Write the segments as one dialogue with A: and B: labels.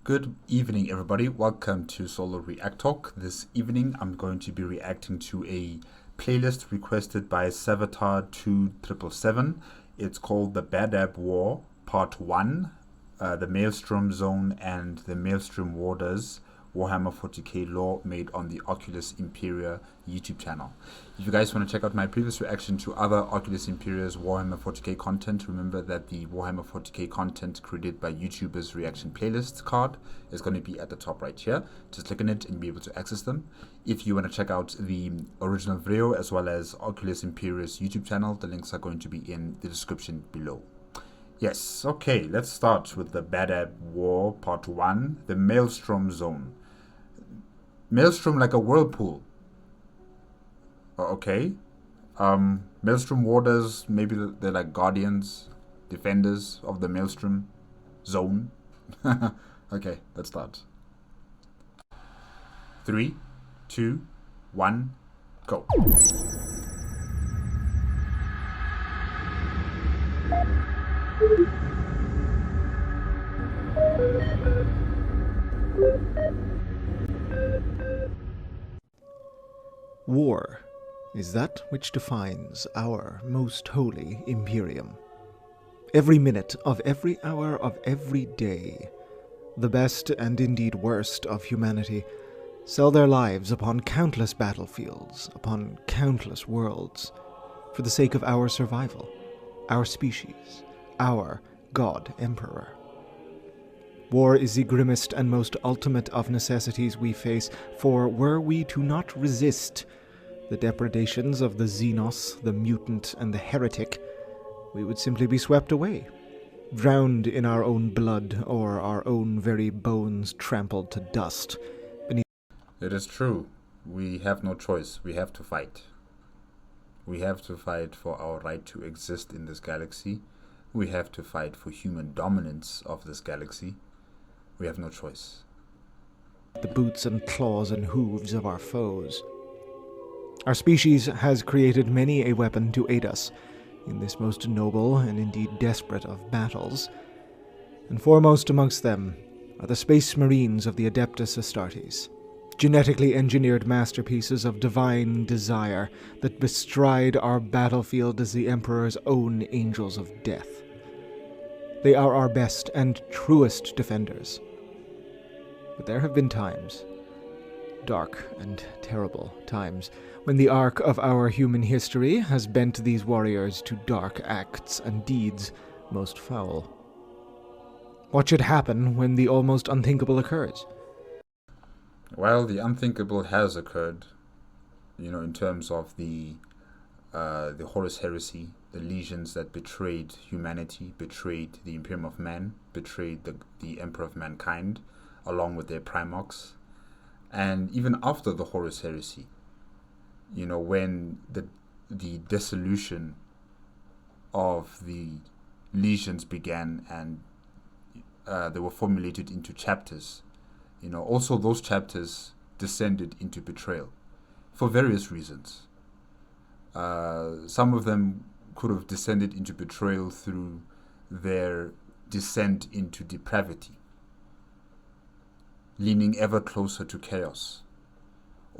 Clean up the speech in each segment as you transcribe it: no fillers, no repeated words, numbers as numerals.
A: Good evening, everybody. Welcome to Solo ReacTalk. This evening, I'm going to be reacting to a playlist requested by Savitar2777. It's called the Badab War, Part 1, the Maelstrom Zone and the Maelstrom Warders, Warhammer 40k lore made on the Oculus Imperia YouTube channel. If you guys want to check out my previous reaction to other Oculus Imperia's Warhammer 40k content, remember that the Warhammer 40k content created by YouTubers reaction playlist card is going to be at the top right here. Just click on it and be able to access them. If you want to check out the original video as well as Oculus Imperia's YouTube channel, the links are going to be in the description below. Yes, okay, let's start with the Badab War Part 1, the Maelstrom Zone. Maelstrom like a whirlpool. Okay. Maelstrom Warders, maybe they're like guardians, defenders of the Maelstrom Zone. Okay, let's start. 3, 2, 1, go.
B: War is that which defines our most holy Imperium. Every minute of every hour of every day, the best and indeed worst of humanity sell their lives upon countless battlefields, upon countless worlds, for the sake of our survival, our species, our God Emperor. War is the grimmest and most ultimate of necessities we face, for were we to not resist the depredations of the Xenos, the mutant, and the heretic, we would simply be swept away, drowned in our own blood or our own very bones trampled to dust.
A: It is true. We have no choice. We have to fight. We have to fight for our right to exist in this galaxy. We have to fight for human dominance of this galaxy. We have no choice.
B: The boots and claws and hooves of our foes. Our species has created many a weapon to aid us in this most noble and indeed desperate of battles, and foremost amongst them are the Space Marines of the Adeptus Astartes, genetically engineered masterpieces of divine desire that bestride our battlefield as the Emperor's own angels of death. They are our best and truest defenders. But there have been times, dark and terrible times, when the arc of our human history has bent these warriors to dark acts and deeds most foul. What should happen when the almost unthinkable occurs?
A: Well, the unthinkable has occurred, in terms of the Horus Heresy, the legions that betrayed humanity, betrayed the Imperium of Man, betrayed the Emperor of Mankind, along with their Primarchs. And even after the Horus Heresy, when the dissolution of the legions began and they were formulated into chapters, also those chapters descended into betrayal for various reasons. Some of them could have descended into betrayal through their descent into depravity, leaning ever closer to chaos.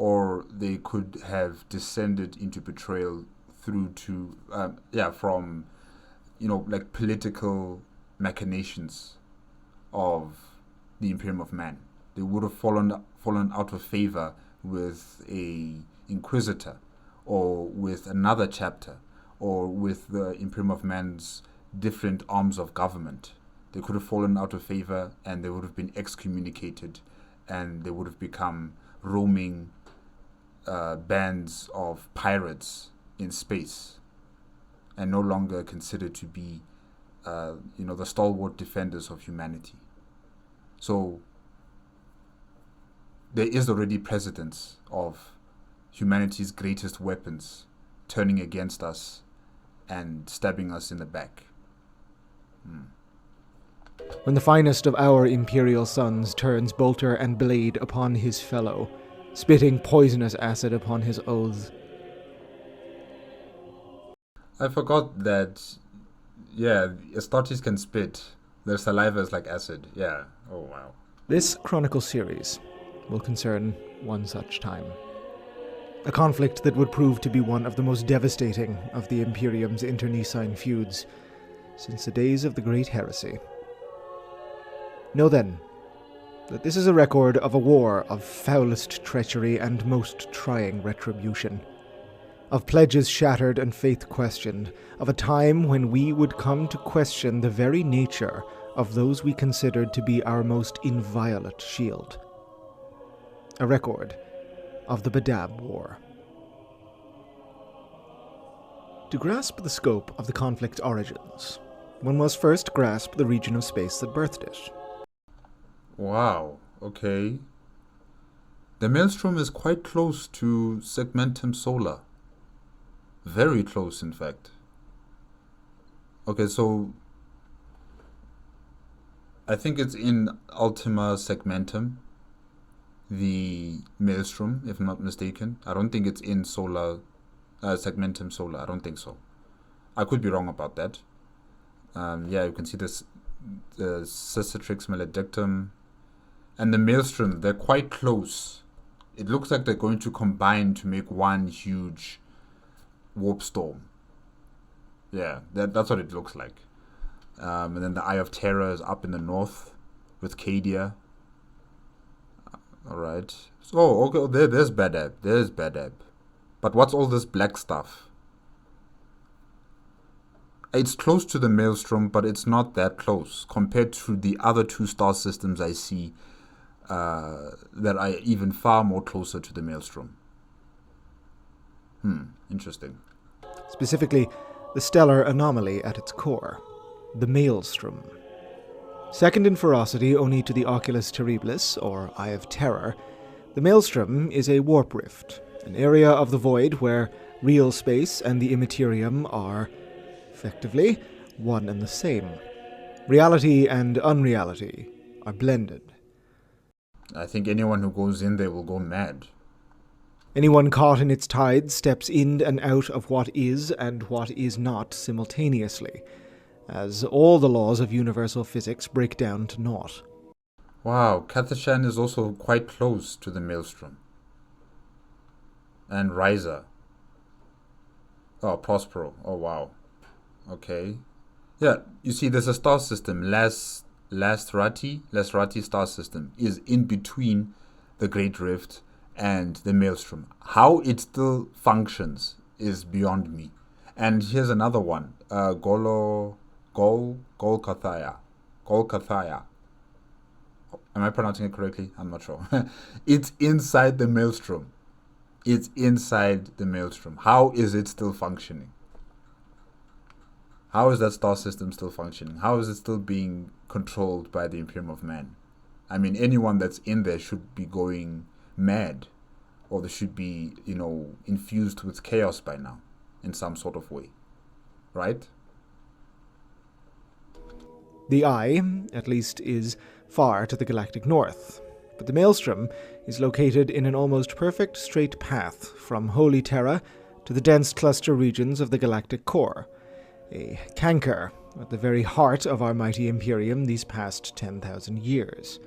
A: Or they could have descended into betrayal through to, from, like political machinations of the Imperium of Man. They would have fallen out of favor with a inquisitor, or with another chapter, or with the Imperium of Man's different arms of government. They could have fallen out of favor and they would have been excommunicated, and they would have become roaming bands of pirates in space, and no longer considered to be the stalwart defenders of humanity. So there is already precedence of humanity's greatest weapons turning against us and stabbing us in the back.
B: When the finest of our imperial sons turns bolter and blade upon his fellow, spitting poisonous acid upon his oaths.
A: I forgot that, Astartes can spit. Their saliva is like acid. Yeah. Oh, wow.
B: This Chronicle series will concern one such time. A conflict that would prove to be one of the most devastating of the Imperium's internecine feuds since the days of the Great Heresy. Know then, that this is a record of a war of foulest treachery and most trying retribution, of pledges shattered and faith questioned, of a time when we would come to question the very nature of those we considered to be our most inviolate shield. A record of the Badab War. To grasp the scope of the conflict's origins, one must first grasp the region of space that birthed it.
A: Wow, okay. The Maelstrom is quite close to Segmentum Solar. Very close, in fact. Okay, so I think it's in Ultima Segmentum, the Maelstrom, if I'm not mistaken. I don't think it's in Segmentum Solar. I don't think so. I could be wrong about that. Yeah, you can see this, the Cicatrix Maledictum and the Maelstrom. They're quite close. It looks like they're going to combine to make one huge warp storm. Yeah, that's what it looks like. And then the Eye of Terror is up in the north with Cadia. Alright. So, okay, there's Badab. There's Badab. But what's all this black stuff? It's close to the Maelstrom, but it's not that close compared to the other two star systems I see that are even far more closer to the Maelstrom. Interesting.
B: Specifically, the stellar anomaly at its core, the Maelstrom. Second in ferocity only to the Oculus Terribilis, or Eye of Terror, the Maelstrom is a warp rift, an area of the void where real space and the immaterium are, effectively, one and the same. Reality and unreality are blended.
A: I think anyone who goes in there will go mad.
B: Anyone caught in its tides steps in and out of what is and what is not simultaneously, as all the laws of universal physics break down to naught.
A: Wow, Kathashan is also quite close to the Maelstrom. And Ryza. Oh, Prospero. Oh, wow. Okay. Yeah, you see, there's a star system. Lasrati star system is in between the Great Rift and the Maelstrom. How it still functions is beyond me. And here's another one. Golkathaya. Am I pronouncing it correctly? I'm not sure. It's inside the Maelstrom. It's inside the Maelstrom. How is it still functioning? How is that star system still functioning? How is it still being controlled by the Imperium of Man? I mean, anyone that's in there should be going mad, or they should be, infused with chaos by now in some sort of way. Right?
B: The Eye, at least, is far to the galactic north, but the Maelstrom is located in an almost perfect straight path from Holy Terra to the dense cluster regions of the galactic core, a canker at the very heart of our mighty Imperium these past 10,000 years.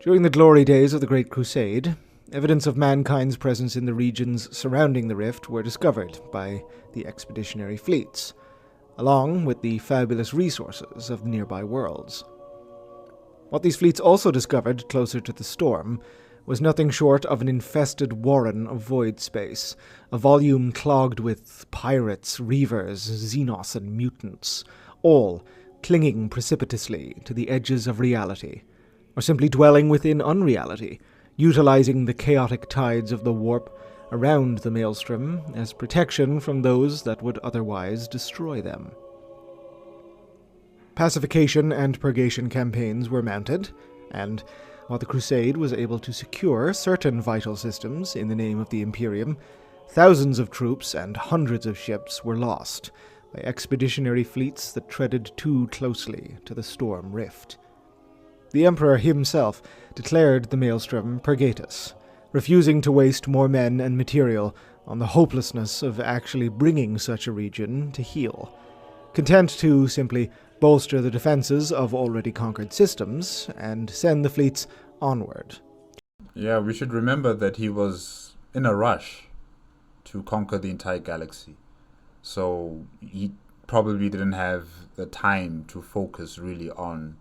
B: During the glory days of the Great Crusade, evidence of mankind's presence in the regions surrounding the rift were discovered by the expeditionary fleets, along with the fabulous resources of the nearby worlds. What these fleets also discovered closer to the storm was nothing short of an infested warren of void space, a volume clogged with pirates, reavers, xenos, and mutants, all clinging precipitously to the edges of reality, or simply dwelling within unreality, utilizing the chaotic tides of the warp around the Maelstrom as protection from those that would otherwise destroy them. Pacification and purgation campaigns were mounted, and while the Crusade was able to secure certain vital systems in the name of the Imperium, thousands of troops and hundreds of ships were lost by expeditionary fleets that treaded too closely to the storm rift. The Emperor himself declared the Maelstrom purgatus, refusing to waste more men and material on the hopelessness of actually bringing such a region to heal, content to simply bolster the defenses of already conquered systems and send the fleets onward.
A: Yeah, we should remember that he was in a rush to conquer the entire galaxy. So he probably didn't have the time to focus really on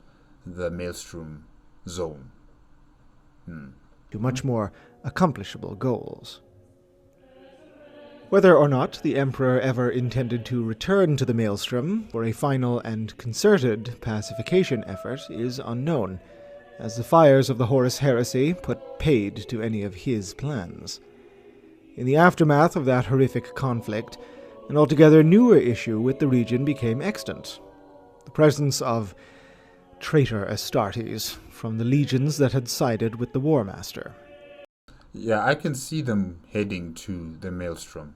A: the Maelstrom Zone.
B: To much more accomplishable goals. Whether or not the Emperor ever intended to return to the Maelstrom for a final and concerted pacification effort is unknown, as the fires of the Horus heresy put paid to any of his plans. In the aftermath of that horrific conflict, an altogether newer issue with the region became extant: the presence of traitor Astartes from the legions that had sided with the War Master.
A: Yeah, I can see them heading to the Maelstrom.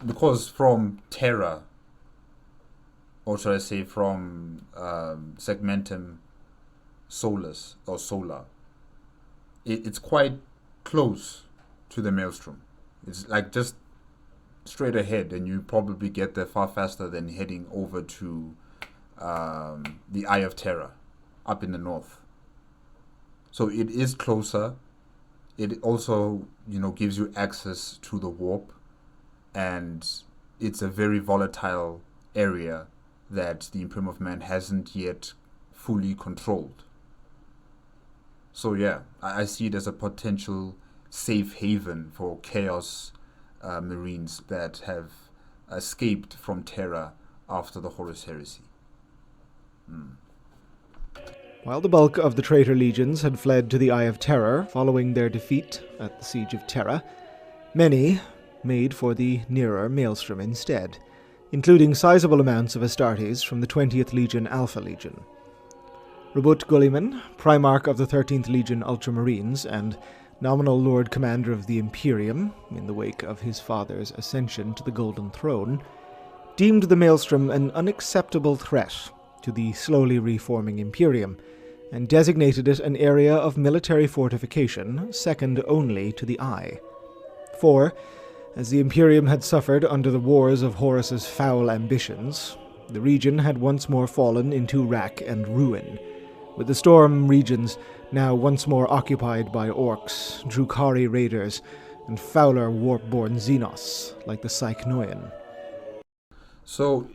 A: Because from Terra, or should I say from Segmentum Solus or Solar, it's quite close to the Maelstrom. It's like just straight ahead, and you probably get there far faster than heading over to the Eye of Terror up in the north. So it is closer. It also, gives you access to the warp, and it's a very volatile area that the Imperium of Man hasn't yet fully controlled. So yeah, I see it as a potential safe haven for Chaos Marines that have escaped from Terra after the Horus Heresy.
B: While the bulk of the traitor legions had fled to the Eye of Terror following their defeat at the Siege of Terra, many made for the nearer Maelstrom instead, including sizable amounts of Astartes from the 20th Legion Alpha Legion. Rabut Gulliman, Primarch of the 13th Legion Ultramarines and nominal Lord Commander of the Imperium, in the wake of his father's ascension to the Golden Throne, deemed the Maelstrom an unacceptable threat to the slowly reforming Imperium, and designated it an area of military fortification second only to the Eye. For, as the Imperium had suffered under the wars of Horus's foul ambitions, the region had once more fallen into rack and ruin, with the storm regions now once more occupied by orcs, Drukhari raiders, and fouler warp-born Xenos, like the Psychnoian.
A: So,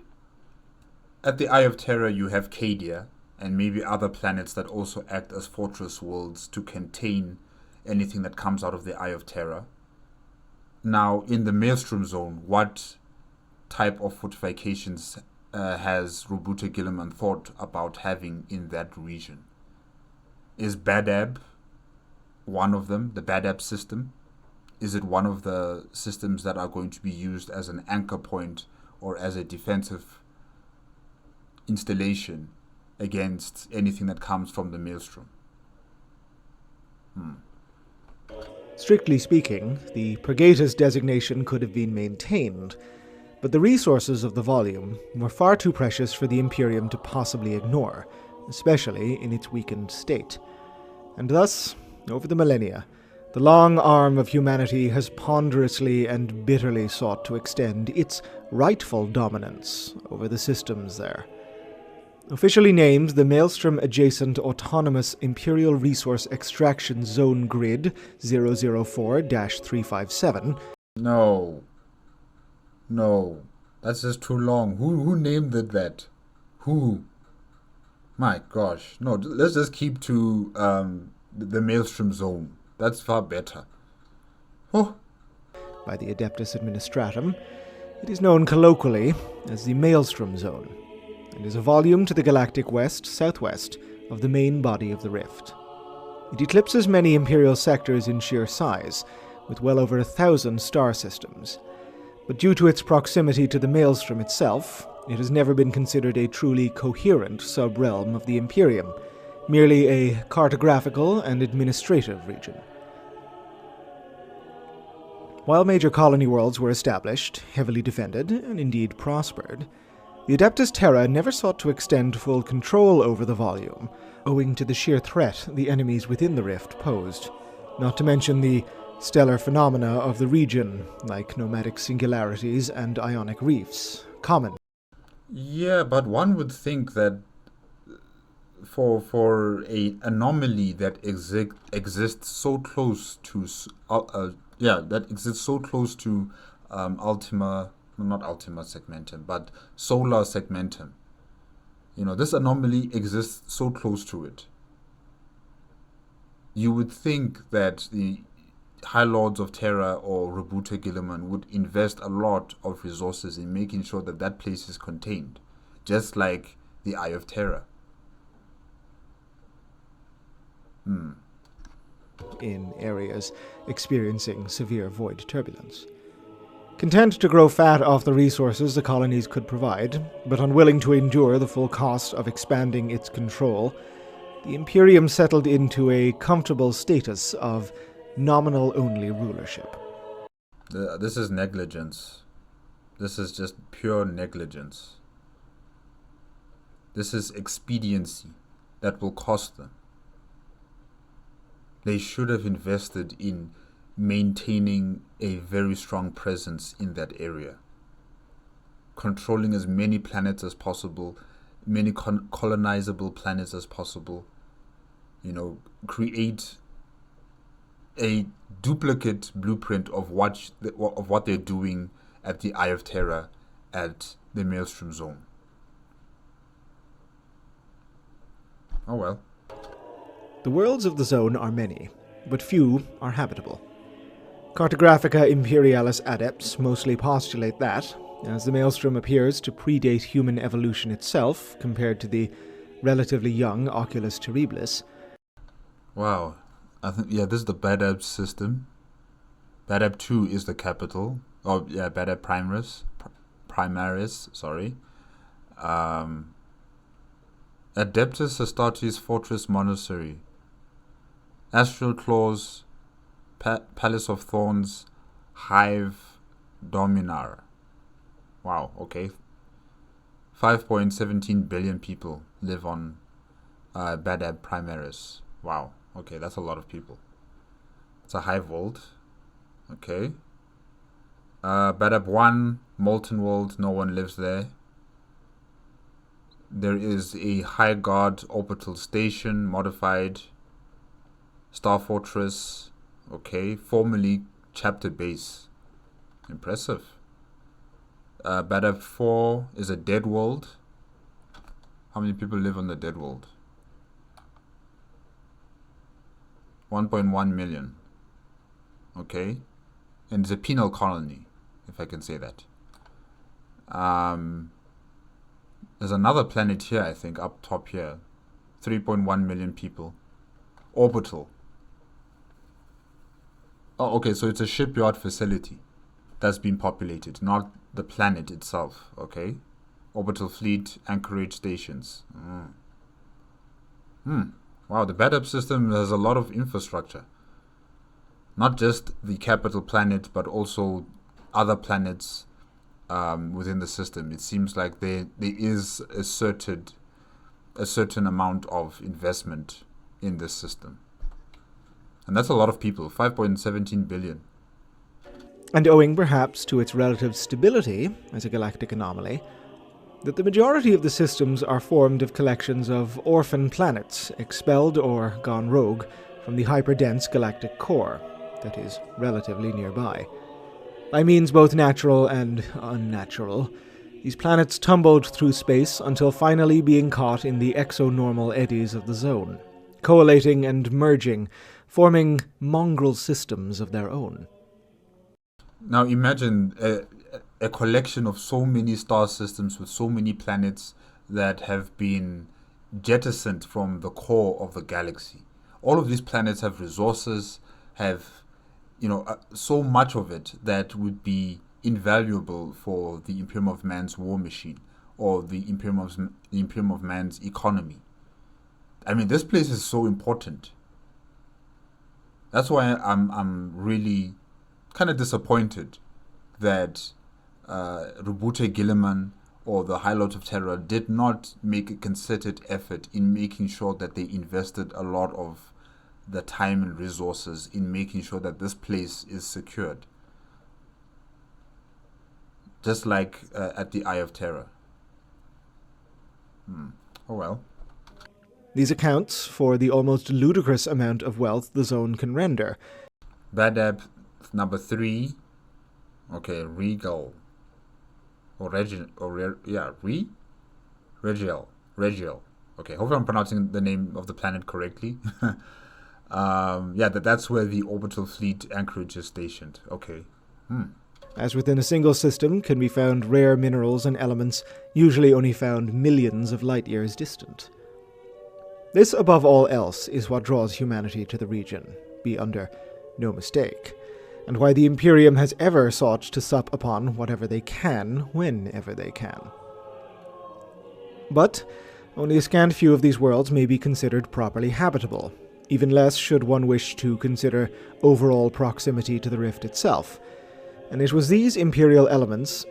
A: at the Eye of Terror you have Cadia, and maybe other planets that also act as fortress worlds to contain anything that comes out of the Eye of Terror. Now, in the Maelstrom Zone, what type of fortifications has Robuta Gilliman thought about having in that region? Is Badab one of them, the Badab system? Is it one of the systems that are going to be used as an anchor point or as a defensive installation against anything that comes from the Maelstrom?
B: Strictly speaking, the Pregatus designation could have been maintained, but the resources of the volume were far too precious for the Imperium to possibly ignore, especially in its weakened state. And thus, over the millennia, the long arm of humanity has ponderously and bitterly sought to extend its rightful dominance over the systems there. Officially named the Maelstrom-adjacent Autonomous Imperial Resource Extraction Zone Grid 004-357.
A: No, that's just too long. Who named it that? Who? My gosh, no. Let's just keep to the Maelstrom Zone. That's far better. Oh.
B: By the Adeptus Administratum, it is known colloquially as the Maelstrom Zone, and is a volume to the galactic west-southwest of the main body of the rift. It eclipses many Imperial sectors in sheer size, with well over 1,000 star systems, but due to its proximity to the Maelstrom itself, it has never been considered a truly coherent sub-realm of the Imperium, merely a cartographical and administrative region. While major colony worlds were established, heavily defended, and indeed prospered, the Adeptus Terra never sought to extend full control over the volume, owing to the sheer threat the enemies within the rift posed, not to mention the stellar phenomena of the region, like nomadic singularities and ionic reefs, common.
A: Yeah, but one would think that for a anomaly that exists so close to that exists so close to Ultima, not Ultima segmentum, but solar segmentum. This anomaly exists so close to it. You would think that the High Lords of Terra or Robuta Gilliman would invest a lot of resources in making sure that that place is contained, just like the Eye of Terra.
B: In areas experiencing severe void turbulence. Content to grow fat off the resources the colonies could provide, but unwilling to endure the full cost of expanding its control, the Imperium settled into a comfortable status of nominal-only rulership.
A: This is negligence. This is just pure negligence. This is expediency that will cost them. They should have invested in maintaining a very strong presence in that area, controlling as many planets as possible, many colonizable planets as possible, create a duplicate blueprint of what they're doing at the Eye of Terra, at the Maelstrom Zone. Oh well.
B: The worlds of the zone are many, but few are habitable. Cartographica Imperialis adepts mostly postulate that, as the Maelstrom appears to predate human evolution itself compared to the relatively young Oculus Terribilis.
A: Wow. I think, this is the Badab system. Badab 2 is the capital. Oh, yeah, Badab Primaris, sorry. Adeptus Astartes Fortress Monastery. Astral Claws, Palace of Thorns, Hive Dominar. Wow, okay. 5.17 billion people live on Badab Primaris. Wow, okay, that's a lot of people. It's a hive world. Okay. Badab 1, Molten World, no one lives there. There is a High Guard Orbital Station, modified. Star Fortress, okay, formerly Chapter Base. Impressive. Badab 4 is a dead world. How many people live on the dead world? 1.1 million. Okay. And it's a penal colony, if I can say that. There's another planet here, I think, up top here. 3.1 million people. Orbital. Oh, okay, so it's a shipyard facility that's been populated, not the planet itself, okay? Orbital fleet, anchorage stations. Wow, the Badab system has a lot of infrastructure. Not just the capital planet, but also other planets within the system. It seems like there is a certain amount of investment in this system. And that's a lot of people, 5.17 billion.
B: And owing perhaps to its relative stability as a galactic anomaly, that the majority of the systems are formed of collections of orphan planets expelled or gone rogue from the hyperdense galactic core that is relatively nearby. By means both natural and unnatural, these planets tumbled through space until finally being caught in the exonormal eddies of the zone, collating and merging, forming mongrel systems of their own.
A: Now imagine a collection of so many star systems with so many planets that have been jettisoned from the core of the galaxy. All of these planets have resources, have so much of it that would be invaluable for the Imperium of Man's war machine or the Imperium of Man's economy. I mean, this place is so important. That's why I'm really kind of disappointed that Robuta Gilliman or the High Lords of Terra did not make a concerted effort in making sure that they invested a lot of the time and resources in making sure that this place is secured. just like at the Eye of Terror. Oh well.
B: These accounts for the almost ludicrous amount of wealth the zone can render.
A: Badab number 3. Okay, Regal. Or Regiel. Regiel. Okay, hopefully I'm pronouncing the name of the planet correctly. That's where the orbital fleet anchorage is stationed. Okay.
B: As within a single system can be found rare minerals and elements usually only found millions of light years distant. This, above all else, is what draws humanity to the region, be under no mistake, and why the Imperium has ever sought to sup upon whatever they can, whenever they can. But only a scant few of these worlds may be considered properly habitable, even less should one wish to consider overall proximity to the rift itself. And it was these Imperial elements...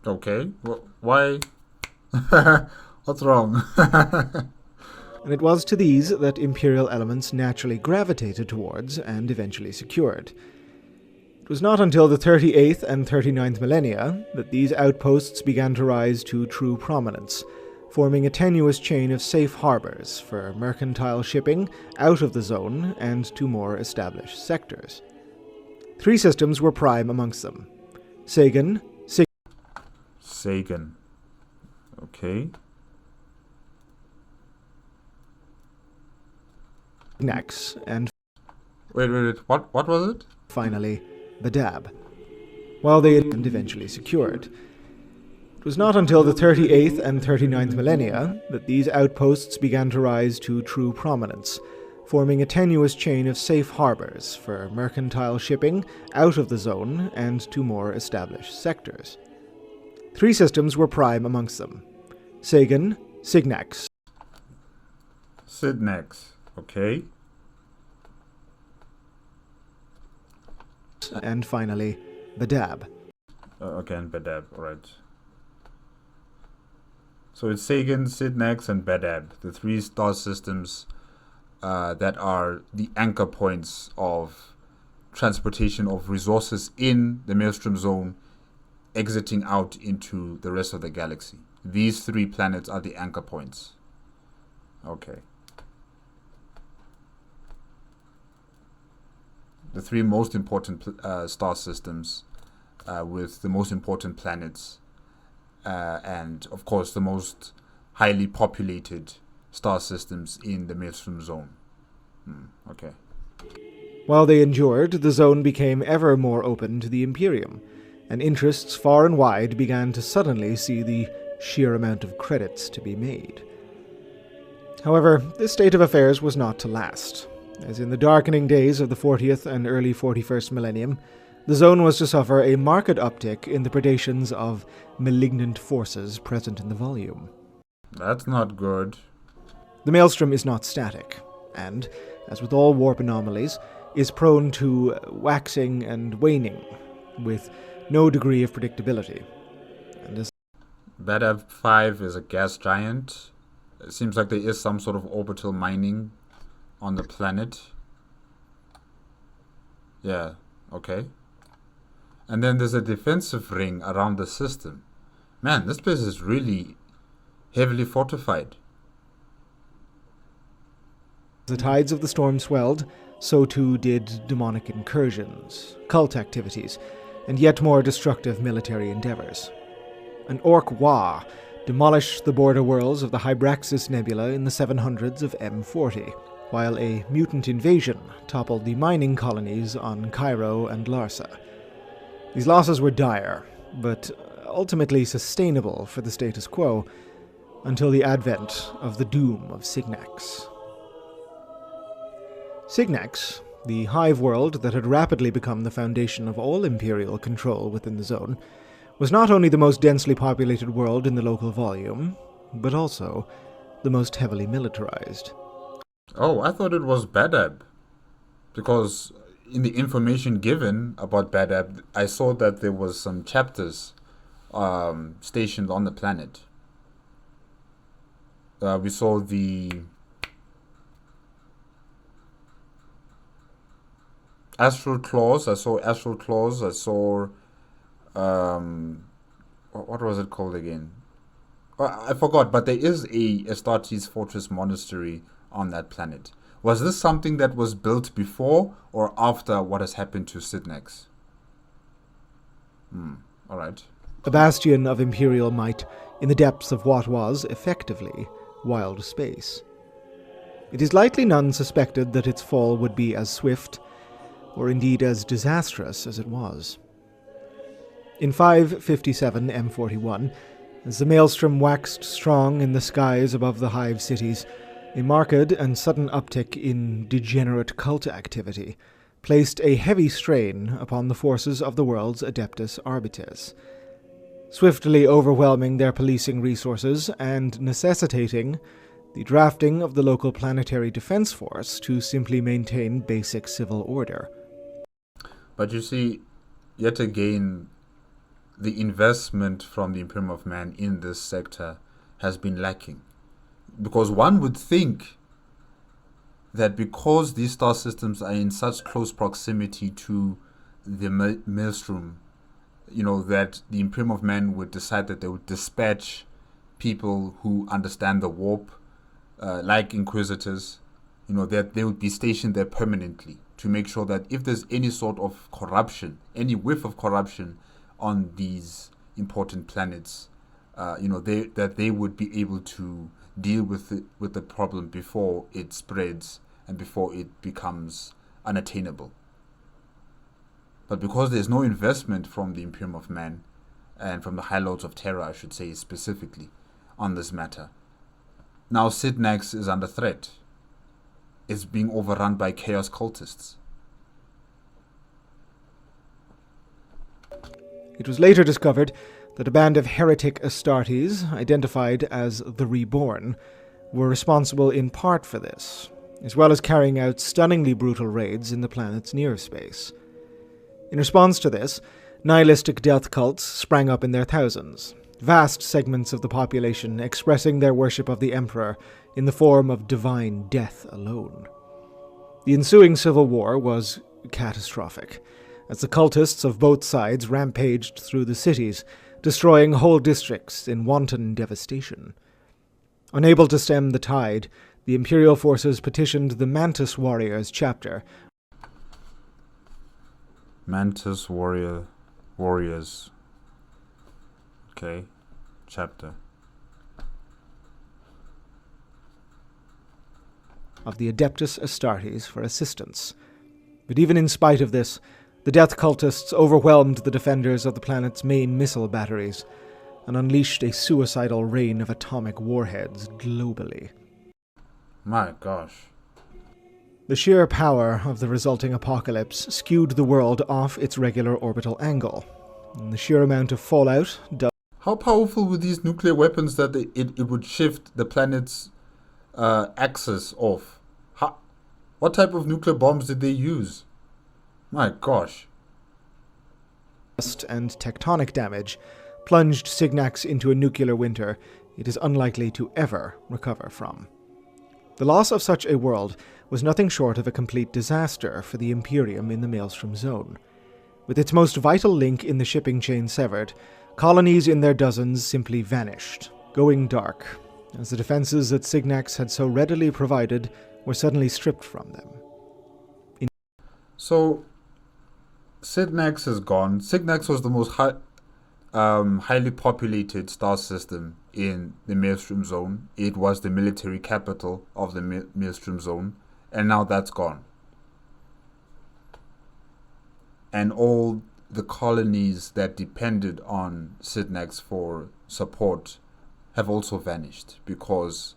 A: Okay, why? What's wrong?
B: And it was to these that Imperial elements naturally gravitated towards and eventually secured. It was not until the 38th and 39th millennia that these outposts began to rise to true prominence, forming a tenuous chain of safe harbors for mercantile shipping out of the zone and to more established sectors. 3 systems were prime amongst them: Sagan.
A: Okay.
B: Signax, and
A: Wait. What was it?
B: finally, Badab, while they had eventually secured. It was not until the 38th and 39th millennia that these outposts began to rise to true prominence, forming a tenuous chain of safe harbors for mercantile shipping out of the zone and to more established sectors. 3 systems were prime amongst them: Sagan, Signax.
A: Okay.
B: And finally, Badab.
A: Again, Badab, alright. So it's Sagan, Signax, and Badab, the 3 star systems that are the anchor points of transportation of resources in the Maelstrom Zone, exiting out into the rest of the galaxy. These 3 planets are the anchor points. Okay. The 3 most important star systems with the most important planets and, of course, the most highly populated star systems in the Maelstrom Zone. Okay.
B: While they endured, the zone became ever more open to the Imperium, and interests far and wide began to suddenly see the sheer amount of credits to be made. However, this state of affairs was not to last, as in the darkening days of the 40th and early 41st millennium, the zone was to suffer a marked uptick in the predations of malignant forces present in the volume.
A: That's not good.
B: The Maelstrom is not static, and, as with all warp anomalies, is prone to waxing and waning, with no degree of predictability. And as
A: Badab 5 is a gas giant. It seems like there is some sort of orbital mining on the planet. Yeah, okay. And then there's a defensive ring around the system. Man, this place is really heavily fortified.
B: the tides of the storm swelled, so too did demonic incursions, cult activities, and yet more destructive military endeavors. An Orc Wa demolished the border worlds of the Hybraxis Nebula in the 700s of M40, while a mutant invasion toppled the mining colonies on Cairo and Larsa. These losses were dire, but ultimately sustainable for the status quo, until the advent of the doom of Signax. Signax, the hive world that had rapidly become the foundation of all Imperial control within the zone, was not only the most densely populated world in the local volume, but also the most heavily militarized.
A: Oh, I thought it was Badab, because in the information given about Badab, I saw that there was some chapters stationed on the planet. We saw the Astral Claws. I saw Astral Claws. I saw what was it called again? I forgot. But there is a Astartes Fortress Monastery on that planet. Was this something that was built before or after what has happened to Sidnex? All right.
B: A bastion of imperial might in the depths of what was, effectively, wild space. It is likely none suspected that its fall would be as swift, or indeed as disastrous as it was. In 557 M41, as the Maelstrom waxed strong in the skies above the hive cities, a marked and sudden uptick in degenerate cult activity placed a heavy strain upon the forces of the world's Adeptus Arbites, swiftly overwhelming their policing resources and necessitating the drafting of the local planetary defense force to simply maintain basic civil order.
A: But you see, yet again, the investment from the Imperium of Man in this sector has been lacking. Because one would think that because these star systems are in such close proximity to the Maelstrom, that the Imperium of Man would decide that they would dispatch people who understand the warp, like Inquisitors, that they would be stationed there permanently to make sure that if there's any sort of corruption, any whiff of corruption on these important planets, they would be able to deal with the problem before it spreads and before it becomes unattainable. But because there's no investment from the Imperium of Man and from the High Lords of Terror, I should say specifically, on this matter, now Sidnax is under threat. It's being overrun by chaos cultists.
B: It was later discovered that a band of heretic Astartes, identified as the Reborn, were responsible in part for this, as well as carrying out stunningly brutal raids in the planet's near space. In response to this, nihilistic death cults sprang up in their thousands, vast segments of the population expressing their worship of the Emperor in the form of divine death alone. The ensuing civil war was catastrophic, as the cultists of both sides rampaged through the cities, destroying whole districts in wanton devastation. Unable to stem the tide, the Imperial forces petitioned the Mantis Warriors chapter.
A: Mantis Warriors. Okay. Chapter.
B: Of the Adeptus Astartes for assistance. But even in spite of this, the death cultists overwhelmed the defenders of the planet's main missile batteries and unleashed a suicidal rain of atomic warheads globally.
A: My gosh.
B: The sheer power of the resulting apocalypse skewed the world off its regular orbital angle, and the sheer amount of fallout...
A: How powerful were these nuclear weapons that it would shift the planet's axis off? What type of nuclear bombs did they use? My gosh.
B: And tectonic damage plunged Signax into a nuclear winter it is unlikely to ever recover from. The loss of such a world was nothing short of a complete disaster for the Imperium in the Maelstrom Zone. With its most vital link in the shipping chain severed, colonies in their dozens simply vanished, going dark, as the defenses that Signax had so readily provided were suddenly stripped from them.
A: So, Signax is gone. Signax was the most highly populated star system in the Maelstrom Zone. It was the military capital of the Maelstrom Zone, and now that's gone. And all the colonies that depended on Signax for support have also vanished because,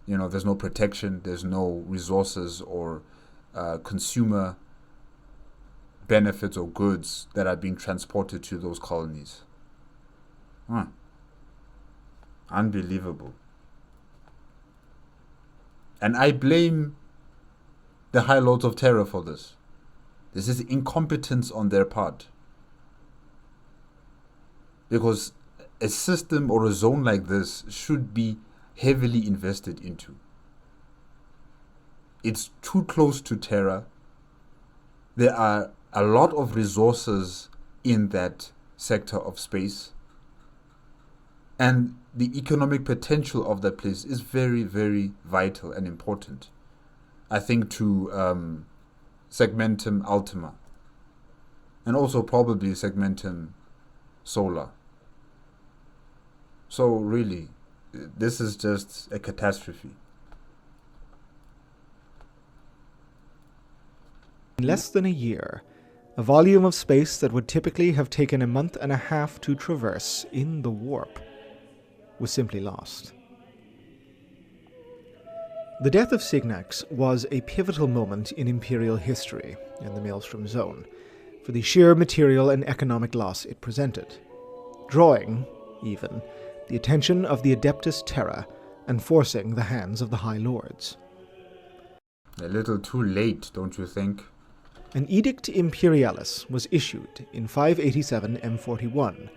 A: there's no protection, there's no resources or consumer benefits or goods that are being transported to those colonies. Unbelievable. And I blame the High Lords of Terror for this. This is incompetence on their part. Because a system or a zone like this should be heavily invested into. It's too close to Terra. there are a lot of resources in that sector of space, and the economic potential of that place is very, very vital and important, I think, to Segmentum Ultima, and also probably Segmentum Solar. So really, this is just a catastrophe.
B: In less than a year, a volume of space that would typically have taken a month and a half to traverse in the warp was simply lost. The death of Signax was a pivotal moment in Imperial history in the Maelstrom Zone, for the sheer material and economic loss it presented, drawing, even, the attention of the Adeptus Terra and forcing the hands of the High Lords.
A: A little too late, don't you think?
B: An Edict Imperialis was issued in 587 M41,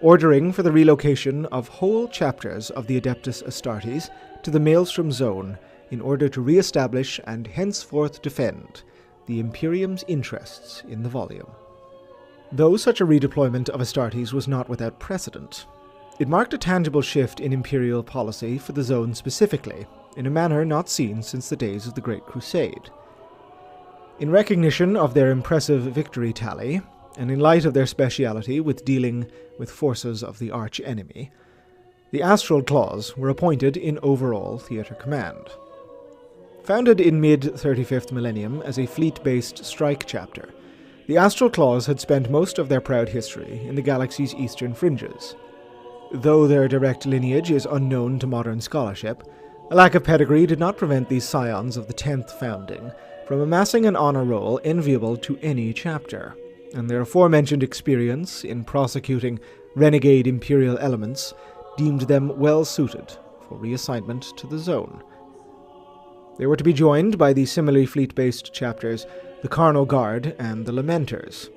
B: ordering for the relocation of whole chapters of the Adeptus Astartes to the Maelstrom Zone in order to re-establish and henceforth defend the Imperium's interests in the volume. Though such a redeployment of Astartes was not without precedent, it marked a tangible shift in Imperial policy for the Zone specifically, in a manner not seen since the days of the Great Crusade. In recognition of their impressive victory tally, and in light of their speciality with dealing with forces of the arch-enemy, the Astral Claws were appointed in overall theatre command. Founded in mid-35th millennium as a fleet-based strike chapter, the Astral Claws had spent most of their proud history in the galaxy's eastern fringes. Though their direct lineage is unknown to modern scholarship, a lack of pedigree did not prevent these scions of the 10th founding from amassing an honor roll enviable to any chapter, and their aforementioned experience in prosecuting renegade Imperial elements deemed them well suited for reassignment to the Zone. They were to be joined by the similarly fleet-based chapters, the Carnal Guard and the Lamenters.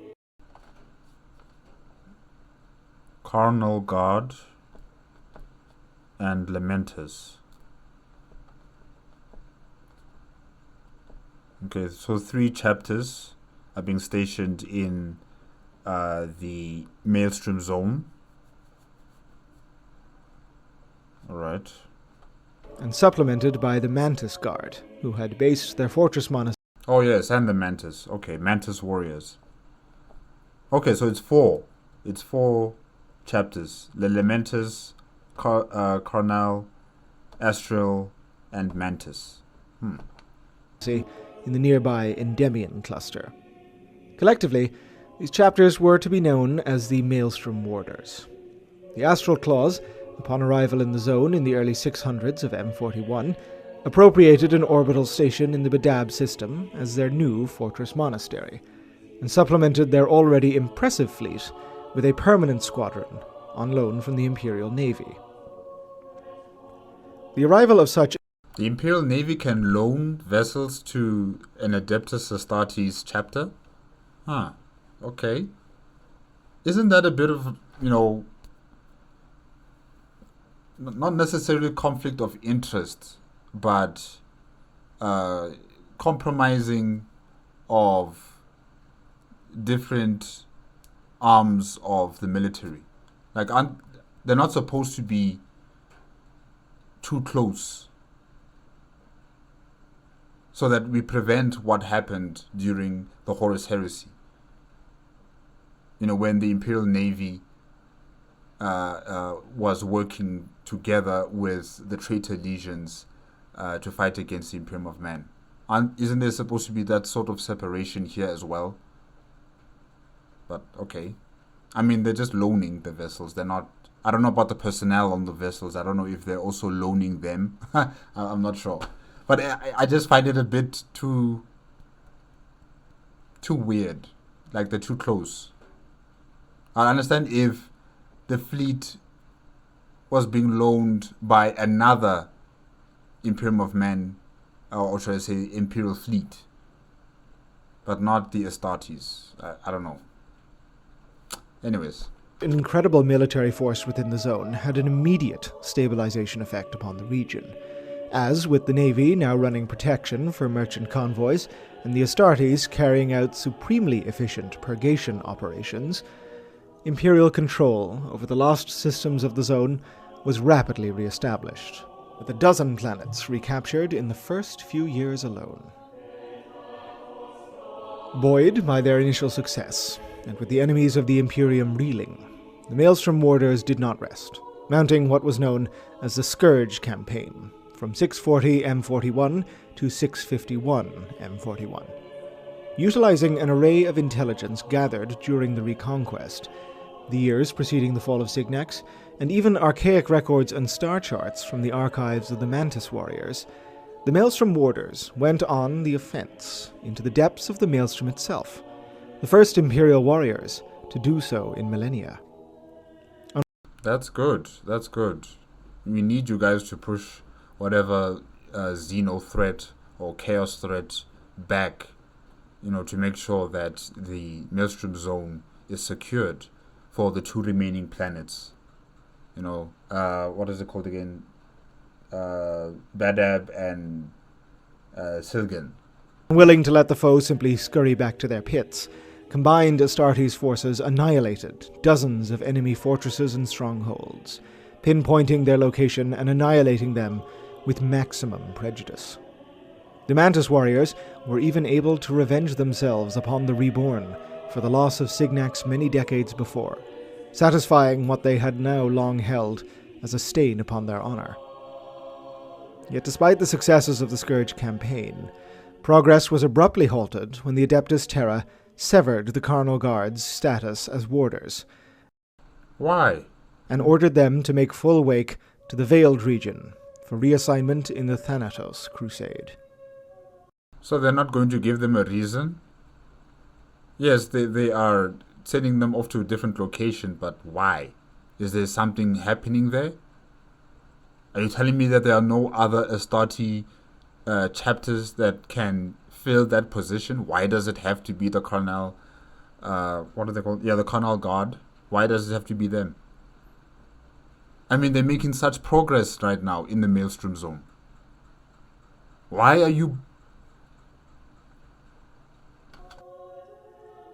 A: Carnal Guard and Lamenters. Okay, so 3 chapters are being stationed in the Maelstrom Zone. Alright.
B: And supplemented by the Mantis Guard, who had based their fortress monastery.
A: Oh yes, and the Mantis. Okay, Mantis Warriors. Okay, so it's 4. It's 4 chapters. The Lamenters, Carnal, Astral, and Mantis.
B: In the nearby Endymion cluster. Collectively, these chapters were to be known as the Maelstrom Warders. The Astral Claws, upon arrival in the Zone in the early 600s of M41, appropriated an orbital station in the Badab system as their new fortress monastery, and supplemented their already impressive fleet with a permanent squadron on loan from the Imperial Navy. The arrival of such
A: The Imperial Navy can loan vessels to an Adeptus Astartes chapter? Okay. Isn't that a bit of, not necessarily conflict of interest, but compromising of different arms of the military? Like, they're not supposed to be too close, so that we prevent what happened during the Horus Heresy. When the Imperial Navy was working together with the traitor legions to fight against the Imperium of Man. Isn't there supposed to be that sort of separation here as well? But okay. I mean, they're just loaning the vessels. They're not... I don't know about the personnel on the vessels. I don't know if they're also loaning them. I'm not sure. But I just find it a bit too weird. Like, they're too close. I understand if the fleet was being loaned by another Imperium of Man, or should I say Imperial fleet, but not the Astartes. I don't know. Anyways.
B: An incredible military force within the Zone had an immediate stabilization effect upon the region, as with the Navy now running protection for merchant convoys, and the Astartes carrying out supremely efficient purgation operations, Imperial control over the lost systems of the zone was rapidly re-established, with a dozen planets recaptured in the first few years alone. Buoyed by their initial success, and with the enemies of the Imperium reeling, the Maelstrom Warders did not rest, mounting what was known as the Scourge Campaign, from 640 M41 to 651 M41. Utilizing an array of intelligence gathered during the Reconquest, the years preceding the fall of Signax, and even archaic records and star charts from the archives of the Mantis Warriors, the Maelstrom Warders went on the offense into the depths of the Maelstrom itself, the first Imperial warriors to do so in millennia.
A: That's good. That's good. We need you guys to push whatever Xeno threat or Chaos threat back, to make sure that the Maelstrom Zone is secured for the two remaining planets. What is it called again? Badab and Silgan.
B: Unwilling to let the foe simply scurry back to their pits, combined Astartes forces annihilated dozens of enemy fortresses and strongholds, pinpointing their location and annihilating them with maximum prejudice. The Mantis Warriors were even able to revenge themselves upon the Reborn for the loss of Signax many decades before, satisfying what they had now long held as a stain upon their honor. Yet despite the successes of the Scourge campaign, progress was abruptly halted when the Adeptus Terra severed the Carnal Guard's status as warders.
A: Why?
B: And ordered them to make full wake to the Veiled region for reassignment in the Thanatos Crusade.
A: So they're not going to give them a reason? Yes, they are sending them off to a different location, but why? Is there something happening there? Are you telling me that there are no other Astarte chapters that can fill that position? Why does it have to be the Carnal, what are they called? Yeah, the Carnal Guard. Why does it have to be them? I mean, they're making such progress right now in the Maelstrom Zone. Why are you...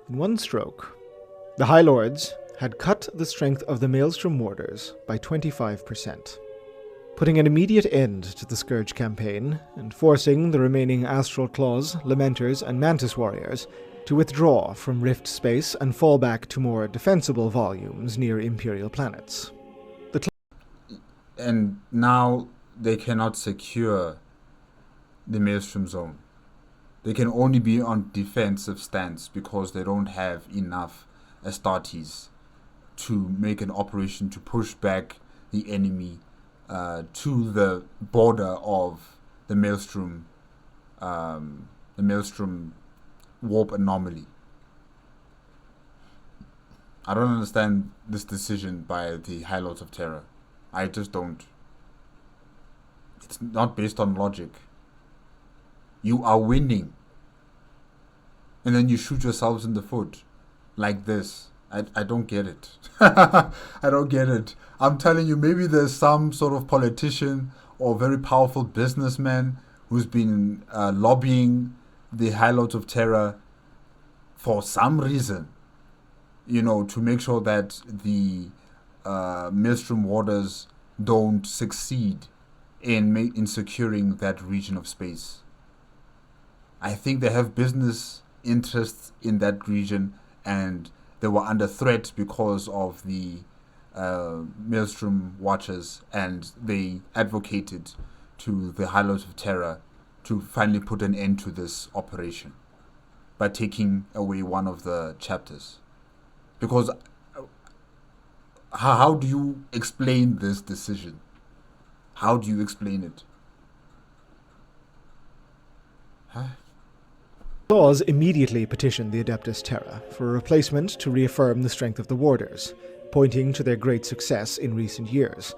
B: In one stroke, the High Lords had cut the strength of the Maelstrom Warders by 25%, putting an immediate end to the Scourge campaign and forcing the remaining Astral Claws, Lamenters, and Mantis Warriors to withdraw from Rift space and fall back to more defensible volumes near Imperial planets.
A: And now they cannot secure the Maelstrom Zone. They can only be on defensive stance because they don't have enough Astartes to make an operation to push back the enemy to the border of the Maelstrom warp anomaly. I don't understand this decision by the High Lords of Terror. I just don't. It's not based on logic. You are winning. And then you shoot yourselves in the foot like this. I don't get it. I don't get it. I'm telling you, maybe there's some sort of politician or very powerful businessman who's been lobbying the High Lords of Terror for some reason, to make sure that the Maelstrom Warders don't succeed in securing that region of space. I think they have business interests in that region, and they were under threat because of the Maelstrom Watchers, and they advocated to the High Lords of Terror to finally put an end to this operation by taking away one of the chapters. Because how do you explain this decision? How do you explain it?
B: Claws immediately petitioned the Adeptus Terra for a replacement to reaffirm the strength of the Warders, pointing to their great success in recent years,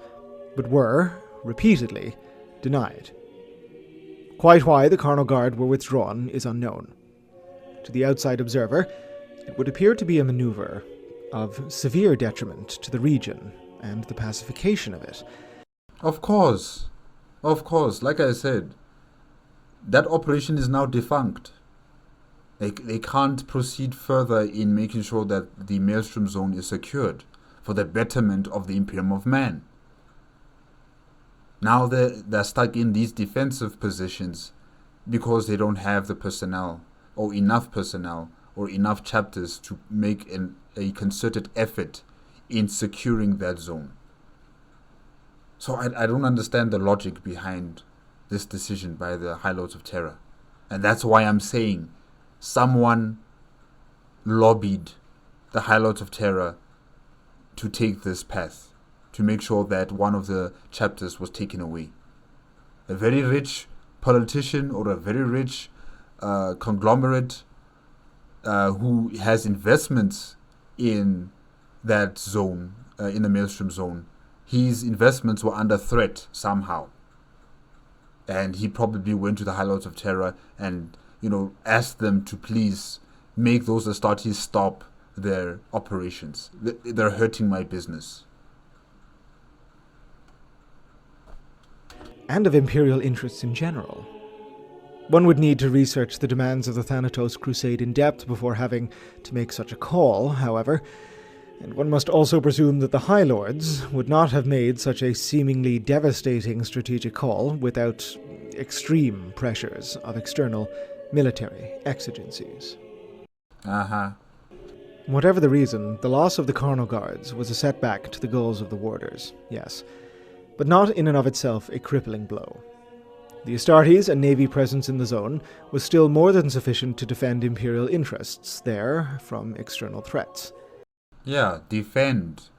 B: but were, repeatedly, denied. Quite why the Carnal Guard were withdrawn is unknown. To the outside observer, it would appear to be a maneuver of severe detriment to the region and the pacification of it.
A: Of course. Of course, like I said, that operation is now defunct. They can't proceed further in making sure that the Maelstrom Zone is secured for the betterment of the Imperium of Man. Now they're stuck in these defensive positions because they don't have the personnel or enough chapters to make a concerted effort in securing that zone. So I don't understand the logic behind this decision by the High Lords of Terror. And that's why I'm saying someone lobbied the High Lords of Terror to take this path, to make sure that one of the chapters was taken away. A very rich politician or a very rich conglomerate who has investments in that zone, in the Maelstrom Zone, his investments were under threat somehow. And he probably went to the High Lords of Terror and, asked them to please make those Astartes stop their operations. They're hurting my business.
B: And of Imperial interests in general. One would need to research the demands of the Thanatos Crusade in depth before having to make such a call, however, and one must also presume that the High Lords would not have made such a seemingly devastating strategic call without extreme pressures of external military exigencies. Whatever the reason, the loss of the Carnal Guards was a setback to the goals of the Warders, yes, but not in and of itself a crippling blow. The Astartes and Navy presence in the zone was still more than sufficient to defend Imperial interests there from external threats.
A: Yeah, defend,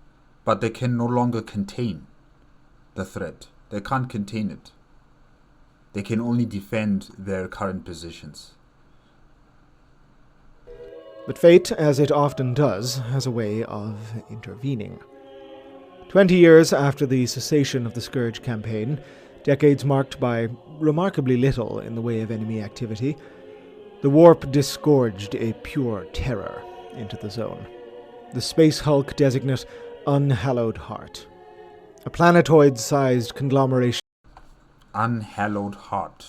A: but they can no longer contain the threat. They can't contain it. They can only defend their current positions.
B: But fate, as it often does, has a way of intervening. 20 years after the cessation of the Scourge campaign, decades marked by remarkably little in the way of enemy activity, the warp disgorged a pure terror into the zone. The space hulk designate Unhallowed Heart. A planetoid-sized conglomeration.
A: Unhallowed Heart.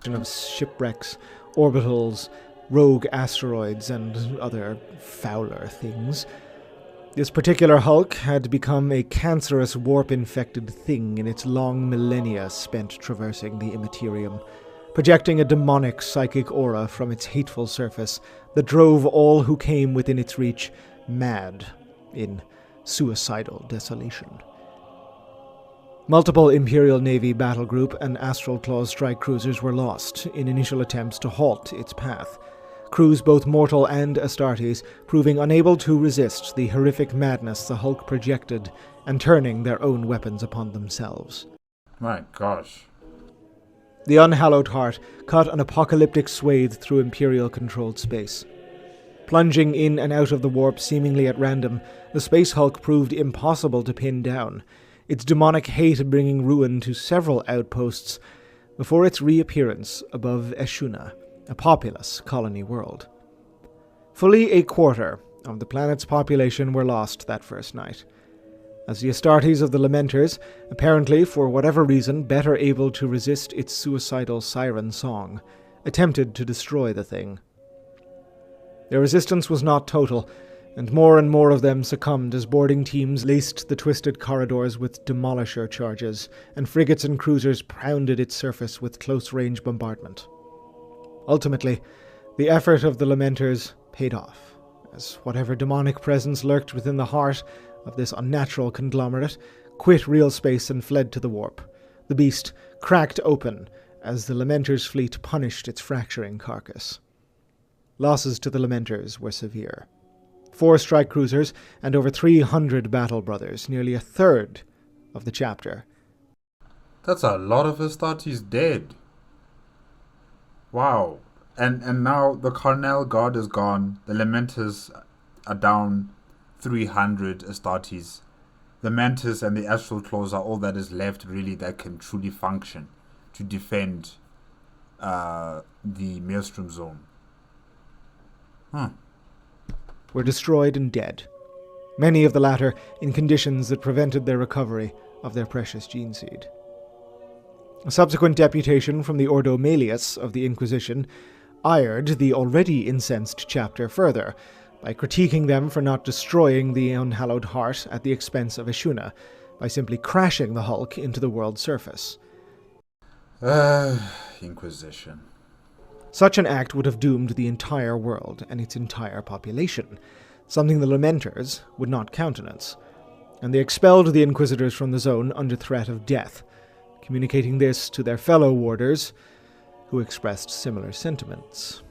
B: Of shipwrecks, orbitals, rogue asteroids, and other fouler things. This particular hulk had become a cancerous warp-infected thing in its long millennia spent traversing the immaterium, projecting a demonic psychic aura from its hateful surface that drove all who came within its reach mad in suicidal desolation. Multiple Imperial Navy battle group and Astral Claws strike cruisers were lost in initial attempts to halt its path, crews both mortal and Astartes proving unable to resist the horrific madness the Hulk projected and turning their own weapons upon themselves.
A: My gosh.
B: The Unhallowed Heart cut an apocalyptic swathe through Imperial-controlled space. Plunging in and out of the warp seemingly at random, the Space Hulk proved impossible to pin down, its demonic hate bringing ruin to several outposts before its reappearance above Eshuna, a populous colony world. Fully a quarter of the planet's population were lost that first night, as the Astartes of the Lamenters, apparently for whatever reason better able to resist its suicidal siren song, attempted to destroy the thing. Their resistance was not total, and more of them succumbed as boarding teams laced the twisted corridors with demolisher charges, and frigates and cruisers pounded its surface with close-range bombardment. Ultimately, the effort of the Lamenters paid off, as whatever demonic presence lurked within the heart of this unnatural conglomerate quit real space and fled to the warp. The beast cracked open as the Lamenters' fleet punished its fracturing carcass. Losses to the Lamenters were severe. 4 strike cruisers and over 300 battle brothers, nearly a third of the chapter.
A: That's a lot of Astartes dead. Wow. And now the Carnal Guard is gone. The Lamenters are down 300 Astartes. The Mantis and the Astral Claws are all that is left, really, that can truly function to defend the Maelstrom Zone.
B: were destroyed and dead, many of the latter in conditions that prevented their recovery of their precious gene seed. A subsequent deputation from the Ordo Malleus of the Inquisition ired the already incensed chapter further, by critiquing them for not destroying the unhallowed heart at the expense of Ashuna, by simply crashing the Hulk into the world's surface.
A: Inquisition.
B: Such an act would have doomed the entire world and its entire population, something the Lamenters would not countenance, and they expelled the Inquisitors from the zone under threat of death, communicating this to their fellow warders, who expressed similar sentiments.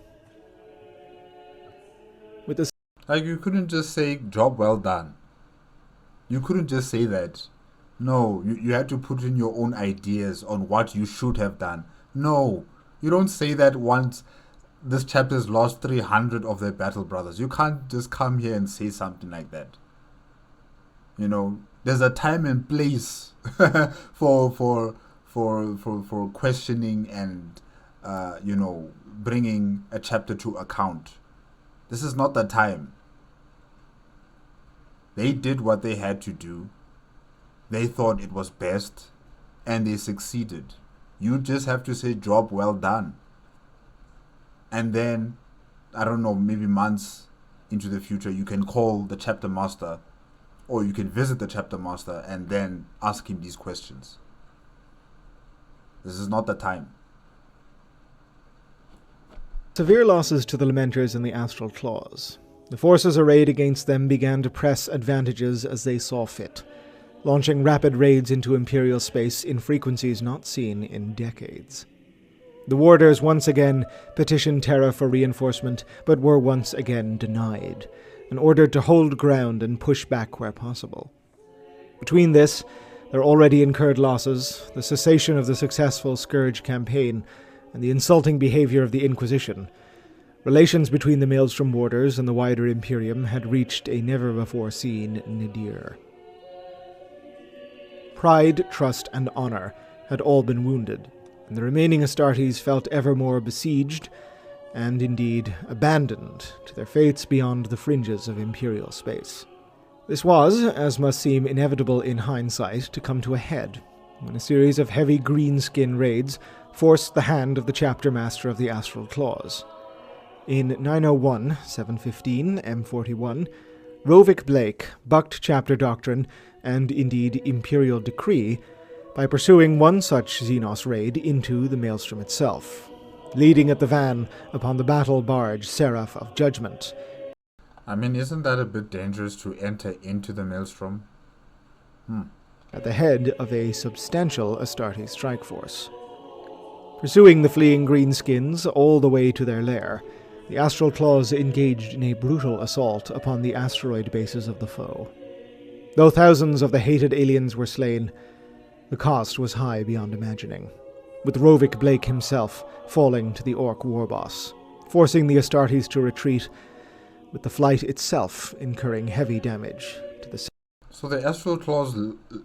B: With this,
A: Like, you couldn't just say, job well done. You couldn't just say that. No, you had to put in your own ideas on what you should have done. No, you don't say that once this chapter's lost 300 of their battle brothers. You can't just come here and say something like that. You know, there's a time and place for questioning and bringing a chapter to account. This is not the time. They did what they had to do. They thought it was best, and they succeeded. You just have to say, job well done. And then, I don't know, maybe months into the future, you can call the chapter master, or you can visit the chapter master and then ask him these questions. This is not the time.
B: severe losses to the Lamenters and the Astral Claws. The forces arrayed against them began to press advantages as they saw fit, launching rapid raids into Imperial space in frequencies not seen in decades. The warders once again petitioned Terra for reinforcement, but were once again denied, and ordered to hold ground and push back where possible. Between this, their already incurred losses, the cessation of the successful Scourge campaign, and the insulting behavior of the Inquisition, relations between the Maelstrom warders and the wider Imperium had reached a never-before-seen nadir. Pride, trust, and honor had all been wounded, and the remaining Astartes felt ever more besieged, and indeed abandoned to their fates beyond the fringes of Imperial space. This was, as must seem inevitable in hindsight, to come to a head, when a series of heavy greenskin raids forced the hand of the chapter master of the Astral Claws. In 901-715 M41, Rovik Blake bucked chapter doctrine and indeed imperial decree by pursuing one such Xenos raid into the Maelstrom itself, leading at the van upon the battle barge Seraph of Judgment.
A: I mean, isn't that a bit dangerous to enter into the Maelstrom?
B: At the head of a substantial Astarte strike force. Pursuing the fleeing greenskins all the way to their lair, the Astral Claws engaged in a brutal assault upon the asteroid bases of the foe. Though thousands of the hated aliens were slain, the cost was high beyond imagining, with Rovik Blake himself falling to the Orc warboss, forcing the Astartes to retreat, with the flight itself incurring heavy damage to the...
A: So the Astral Claws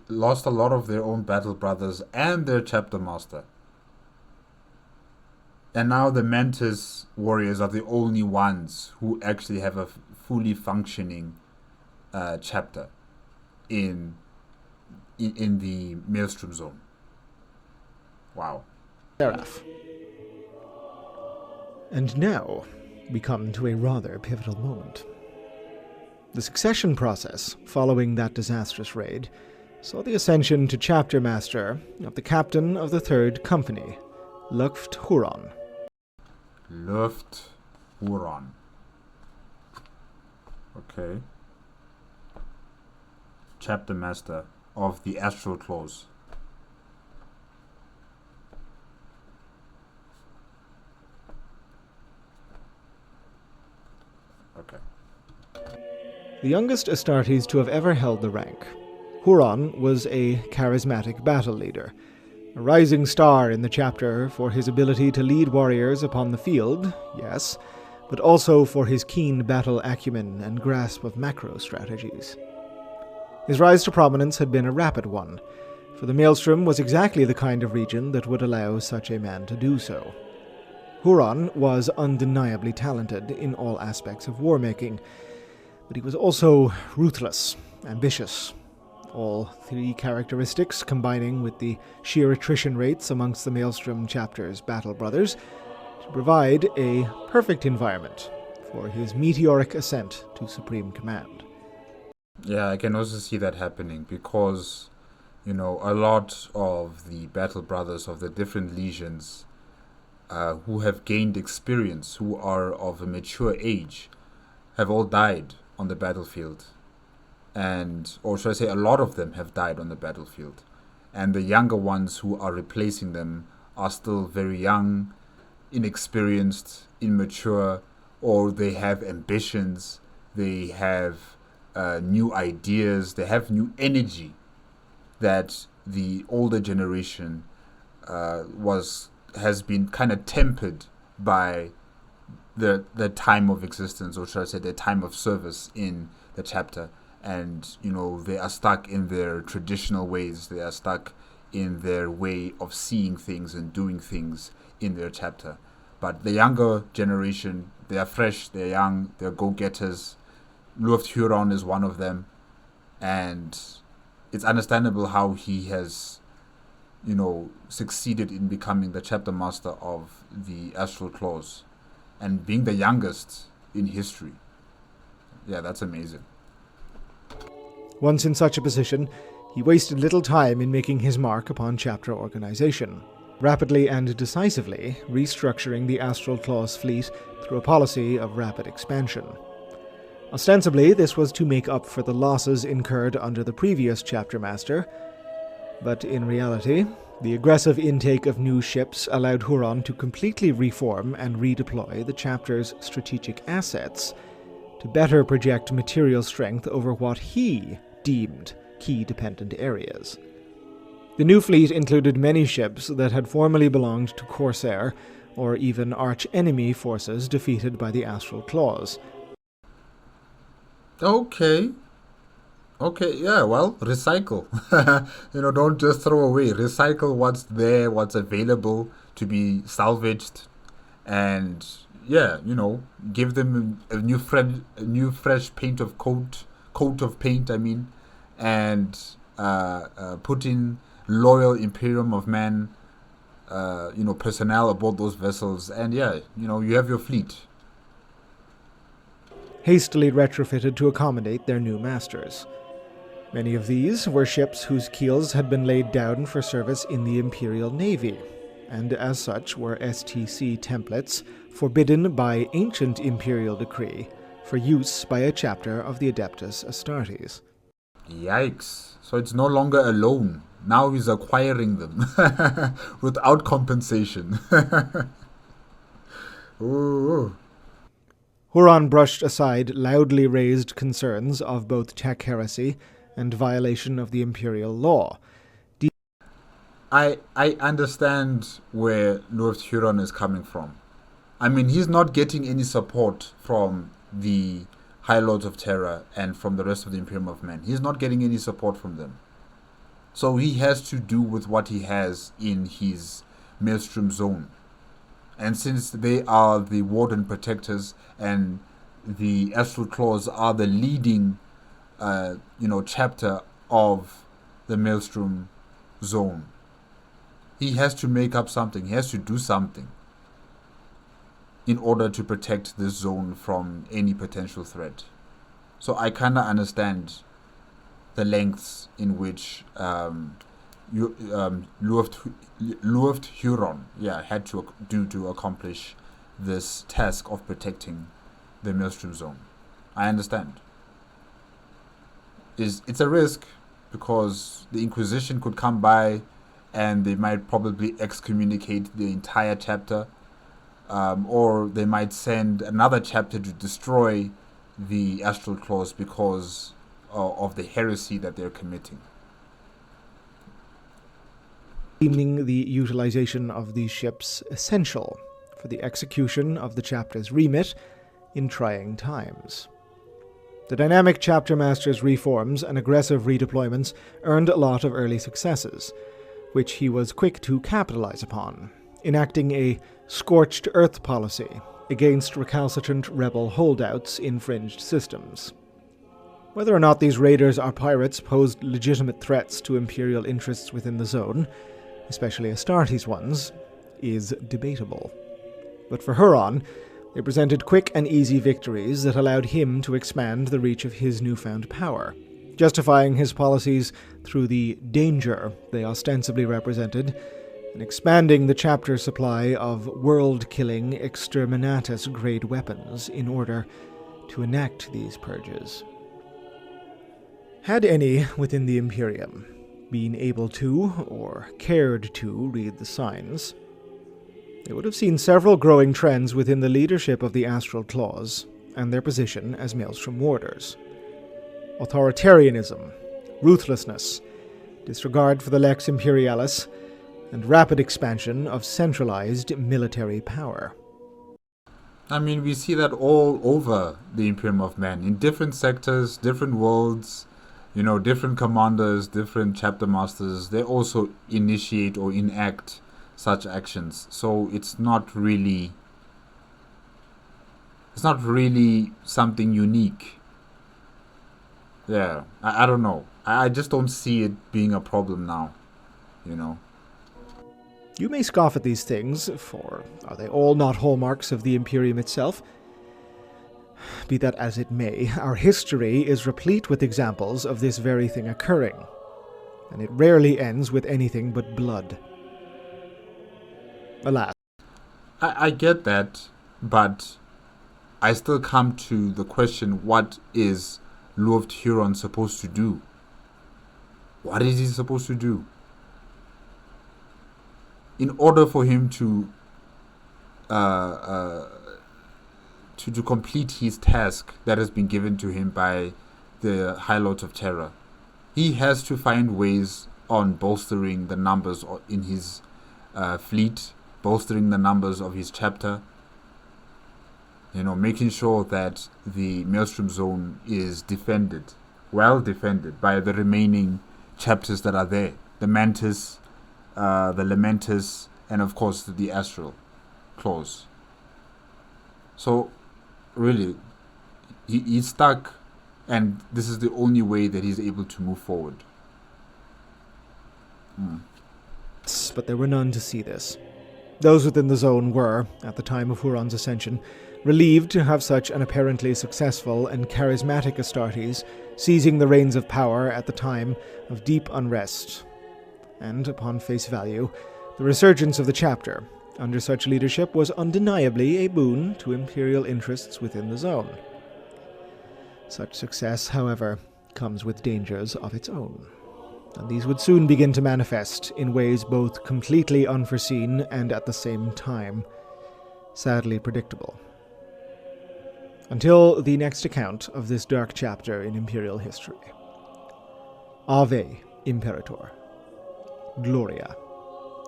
A: lost a lot of their own battle brothers and their chapter master. And now the Mantis warriors are the only ones who actually have a fully functioning chapter in the Maelstrom Zone. Wow.
B: Seraph. And now we come to a rather pivotal moment. The succession process following that disastrous raid saw the ascension to chapter master of the captain of the Third Company, Lugft Huron.
A: Lugft Huron. Okay. Chapter master of the Astral Claws. Okay.
B: The youngest Astartes to have ever held the rank, Huron was a charismatic battle leader, a rising star in the chapter for his ability to lead warriors upon the field, yes, but also for his keen battle acumen and grasp of macro strategies. His rise to prominence had been a rapid one, for the Maelstrom was exactly the kind of region that would allow such a man to do so. Huron was undeniably talented in all aspects of war-making, But he was also ruthless, ambitious, all three characteristics combining with the sheer attrition rates amongst the Maelstrom chapter's battle brothers to provide a perfect environment for his meteoric ascent to supreme command.
A: Yeah, I can also see that happening because, a lot of the battle brothers of the different legions who have gained experience, who are of a mature age, have all died on the battlefield. Or should I say, a lot of them have died on the battlefield. And the younger ones who are replacing them are still very young, inexperienced, immature, or they have ambitions, they have new ideas, they have new energy that the older generation has been kind of tempered by the time of existence, or should I say the time of service in the chapter. And, they are stuck in their traditional ways. They are stuck in their way of seeing things and doing things in their chapter. But the younger generation, they are fresh, they're young, they're go-getters. Lugft Huron is one of them. And it's understandable how he has, succeeded in becoming the chapter master of the Astral Claws and being the youngest in history. Yeah, that's amazing.
B: Once in such a position, he wasted little time in making his mark upon chapter organization, rapidly and decisively restructuring the Astral Claws fleet through a policy of rapid expansion. Ostensibly, this was to make up for the losses incurred under the previous chapter master, but in reality, the aggressive intake of new ships allowed Huron to completely reform and redeploy the chapter's strategic assets to better project material strength over what he deemed key dependent areas. The new fleet included many ships that had formerly belonged to Corsair or even arch-enemy forces defeated by the Astral Claws.
A: Okay, yeah, well, recycle. Don't just throw away. Recycle what's there, what's available to be salvaged, and yeah, give them a new fresh coat of paint. And put in loyal Imperium of Man, personnel aboard those vessels, and yeah, you have your fleet.
B: Hastily retrofitted to accommodate their new masters. Many of these were ships whose keels had been laid down for service in the Imperial Navy, and as such were STC templates forbidden by ancient Imperial decree for use by a chapter of the Adeptus Astartes.
A: Yikes. So it's no longer a loan. Now he's acquiring them without compensation. Ooh.
B: Huron brushed aside loudly raised concerns of both tech heresy and violation of the imperial law.
A: I understand where Lugft Huron is coming from. He's not getting any support from the High Lords of Terror and from the rest of the Imperium of Man. He's not getting any support from them. So he has to do with what he has in his Maelstrom Zone. And since they are the Warden Protectors and the Astral Claws are the leading, chapter of the Maelstrom Zone, he has to make up something. He has to do something in order to protect this zone from any potential threat. So I kind of understand the lengths in which Lugft Huron had to do to accomplish this task of protecting the Maelstrom Zone. I understand. It's a risk because the Inquisition could come by and they might probably excommunicate the entire chapter, or they might send another chapter to destroy the Astral Claws because of the heresy that they're committing.
B: Deeming the utilization of these ships essential for the execution of the chapter's remit in trying times. The dynamic chapter master's reforms and aggressive redeployments earned a lot of early successes, which he was quick to capitalize upon, enacting a scorched earth policy against recalcitrant rebel holdouts in fringed systems. Whether or not these raiders are pirates posed legitimate threats to Imperial interests within the zone, especially Astartes ones, is debatable. But for Huron, they presented quick and easy victories that allowed him to expand the reach of his newfound power, justifying his policies through the danger they ostensibly represented, and expanding the chapter's supply of world-killing exterminatus-grade weapons in order to enact these purges. Had any within the Imperium been able to, or cared to, read the signs, they would have seen several growing trends within the leadership of the Astral Claws and their position as Maelstrom warders. Authoritarianism, ruthlessness, disregard for the Lex Imperialis, and rapid expansion of centralized military power.
A: I mean, we see that all over the Imperium of Man, in different sectors, different worlds, different commanders, different chapter masters. They also initiate or enact such actions. So it's not really something unique. Yeah, I don't know. I just don't see it being a problem now,
B: You may scoff at these things, for are they all not hallmarks of the Imperium itself? Be that as it may, our history is replete with examples of this very thing occurring, and it rarely ends with anything but blood. Alas.
A: I get that, but I still come to the question, what is Lugft Huron supposed to do? What is he supposed to do? In order for him to complete his task that has been given to him by the High Lords of Terror, he has to find ways on bolstering the numbers in his fleet, bolstering the numbers of his chapter, making sure that the Maelstrom Zone is well defended by the remaining chapters that are there, the Mantis, the Lamentus, and of course the Astral Claws. So really, he's stuck, and this is the only way that he's able to move forward.
B: But there were none to see this. Those within the zone were, at the time of Huron's ascension, relieved to have such an apparently successful and charismatic Astartes seizing the reins of power at the time of deep unrest. And, upon face value, the resurgence of the chapter under such leadership was undeniably a boon to Imperial interests within the zone. Such success, however, comes with dangers of its own, and these would soon begin to manifest in ways both completely unforeseen and at the same time sadly predictable. Until the next account of this dark chapter in Imperial history. Ave Imperator. Gloria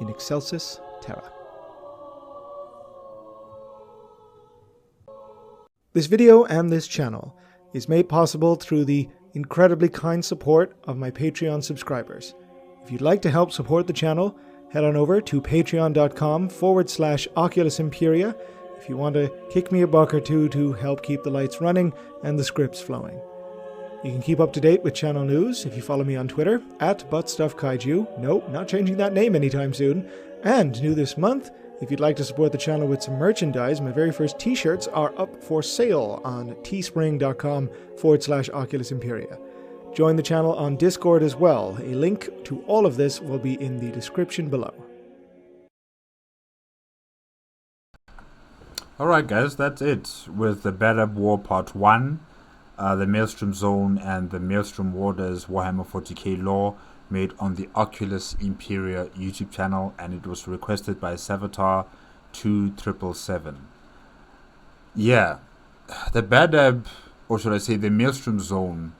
B: in excelsis terra. This video and this channel is made possible through the incredibly kind support of my Patreon subscribers. If you'd like to help support the channel, head on over to patreon.com/Oculus Imperia if you want to kick me a buck or two to help keep the lights running and the scripts flowing. You can keep up to date with channel news if you follow me on Twitter @ButtStuffKaiju. Nope, not changing that name anytime soon. And new this month, if you'd like to support the channel with some merchandise, my very first t-shirts are up for sale on teespring.com/Oculus Imperia. Join the channel on Discord as well. A link to all of this will be in the description below.
A: Alright guys, that's it with the Badab War Part 1, the Maelstrom Zone and the Maelstrom Warders Warhammer 40k lore made on the Oculus Imperia YouTube channel, and it was requested by Savatar 2777. Yeah, the Badab, or should I say the Maelstrom Zone,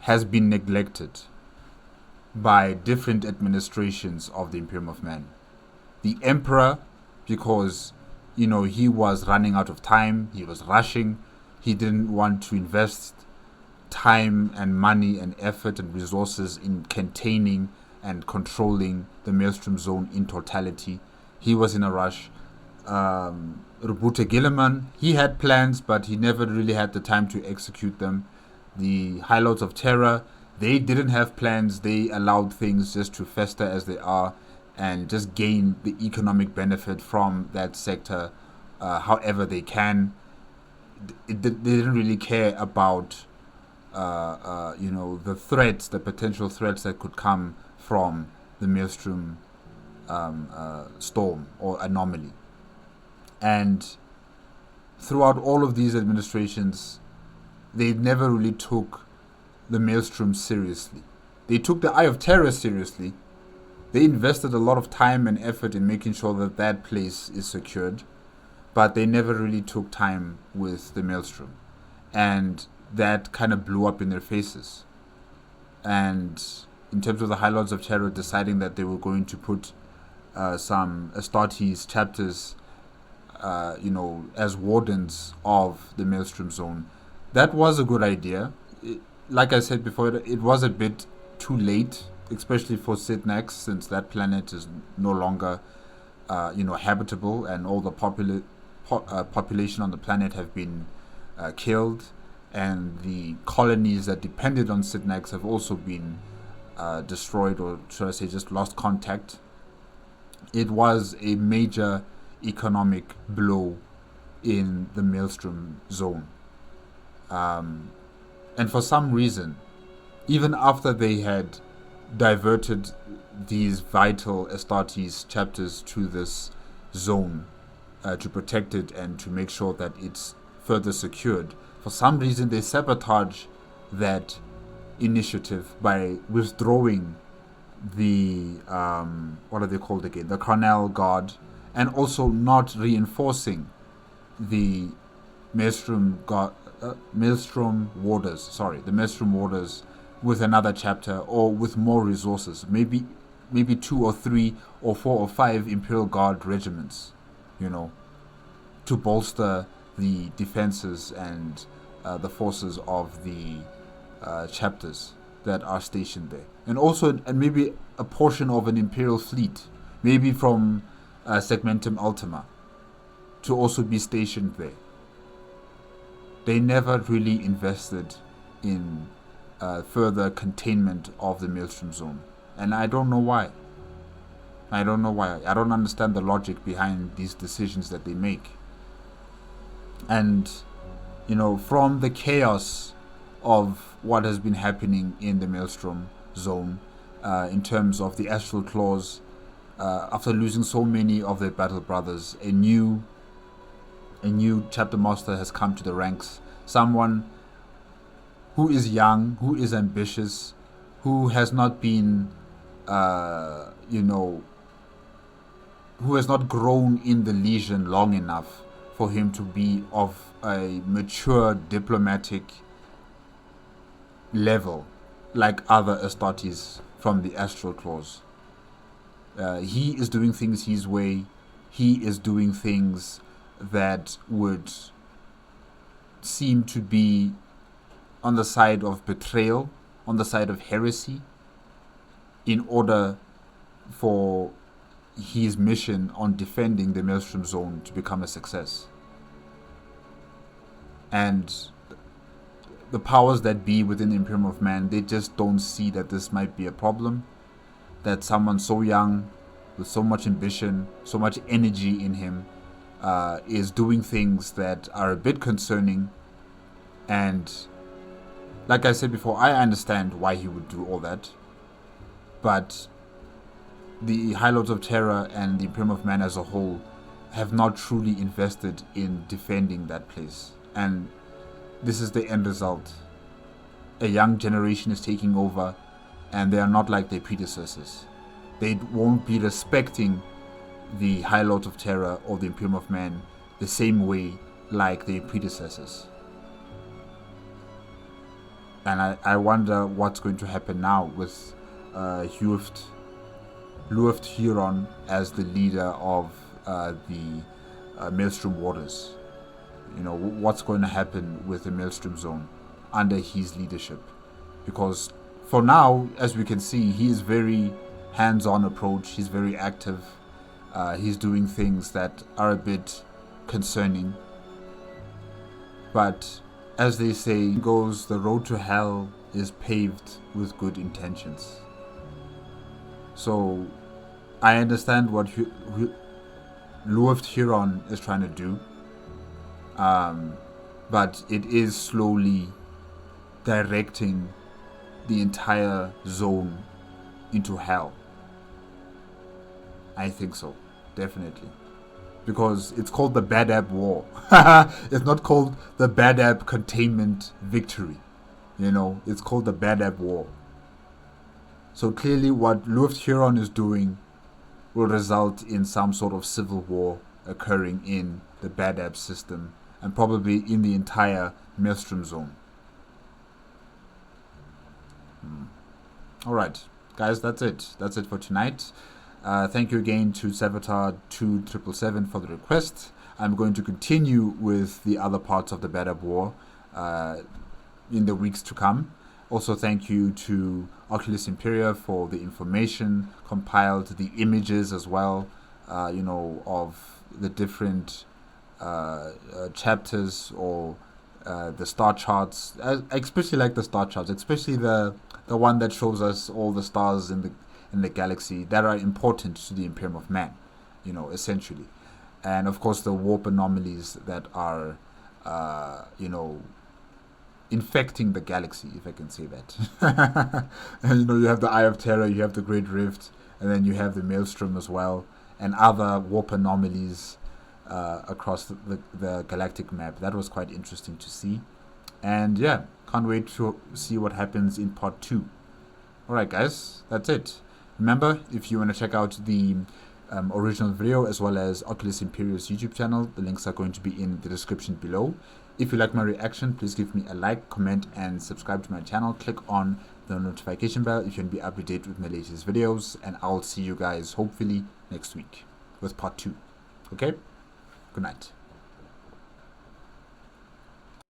A: has been neglected by different administrations of the Imperium of Man. The Emperor, because he was running out of time, he was rushing, he didn't want to invest time and money and effort and resources in containing and controlling the Maelstrom Zone in totality. He was in a rush. Roboute Gilliman, he had plans, but he never really had the time to execute them. The High Lords of Terror, they didn't have plans. They allowed things just to fester as they are and just gain the economic benefit from that sector however they can. They didn't really care about the threats, the potential threats that could come from the Maelstrom storm or anomaly. And throughout all of these administrations, they never really took the Maelstrom seriously. They took the Eye of Terror seriously. They invested a lot of time and effort in making sure that that place is secured, but they never really took time with the Maelstrom. And that kind of blew up in their faces. And in terms of the High Lords of Terror deciding that they were going to put some Astartes chapters, as wardens of the Maelstrom Zone, that was a good idea. Like I said before, it was a bit too late, especially for Sidnax, since that planet is no longer, habitable, and all the population on the planet have been killed, and the colonies that depended on Sidnax have also been destroyed, or should I say, just lost contact. It was a major economic blow in the Maelstrom Zone. And for some reason, even after they had diverted these vital Astartes chapters to this zone to protect it and to make sure that it's further secured, for some reason they sabotage that initiative by withdrawing the what are they called again? The Carnal Guard, and also not reinforcing the Maelstrom Warders. The Maelstrom Warders with another chapter or with more resources. Maybe 2 or 3 or 4 or 5 Imperial Guard regiments, to bolster the defenses and the forces of the chapters that are stationed there. And maybe a portion of an Imperial fleet, maybe from Segmentum Ultima, to also be stationed there. They never really invested in further containment of the Maelstrom Zone. And I don't know why. I don't understand the logic behind these decisions that they make. And, from the chaos of what has been happening in the Maelstrom Zone, in terms of the Astral Claws, after losing so many of their battle brothers, a new chapter master has come to the ranks. Someone who is young, who is ambitious, who has not been, who has not grown in the Legion long enough for him to be of a mature diplomatic level like other Astartes from the Astral Claws. He is doing things his way. He is doing things that would seem to be on the side of betrayal, on the side of heresy, in order for his mission on defending the Maelstrom Zone to become a success. And the powers that be within the Imperium of Man, they just don't see that this might be a problem, that someone so young, with so much ambition, so much energy in him, is doing things that are a bit concerning. And like I said before, I understand why he would do all that, but the High Lords of Terror and the Imperium of Man as a whole have not truly invested in defending that place. And this is the end result. A young generation is taking over, and they are not like their predecessors. They won't be respecting the High Lords of Terror or the Imperium of Man the same way like their predecessors. And I wonder what's going to happen now with Lugft Huron as the leader of the Maelstrom Waters. What's going to happen with the Maelstrom Zone under his leadership. Because for now, as we can see, he is very hands-on approach. He's very active. He's doing things that are a bit concerning. But as they say goes, the road to hell is paved with good intentions. So I understand what Lugft Huron is trying to do, but it is slowly directing the entire zone into hell. I think so, definitely. Because it's called the Badab War. It's not called the Badab Containment Victory. You know, it's called the Badab War. So clearly what Lugft Huron is doing will result in some sort of civil war occurring in the Badab system and probably in the entire Maelstrom Zone. Alright, guys, that's it. That's it for tonight. Thank you again to Savitar 2777 for the request. I'm going to continue with the other parts of the Badab War in the weeks to come. Also, thank you to Oculus Imperia for the information compiled, the images as well, of the different chapters or the star charts. I especially like the star charts, especially the one that shows us all the stars in the galaxy that are important to the Imperium of Man, essentially. And of course the warp anomalies that are, infecting the galaxy, if I can say that. And you have the Eye of Terror, you have the Great Rift, and then you have the Maelstrom as well, and other warp anomalies across the galactic map. That was quite interesting to see. And yeah, can't wait to see what happens in part 2. Alright guys, that's it. Remember, if you want to check out the original video as well as Oculus Imperia's YouTube channel, the links are going to be in the description below. If you like my reaction, please give me a like, comment, and subscribe to my channel. Click on the notification bell if you want to be up to date with my latest videos, and I'll see you guys hopefully next week with part 2. Okay? Good night.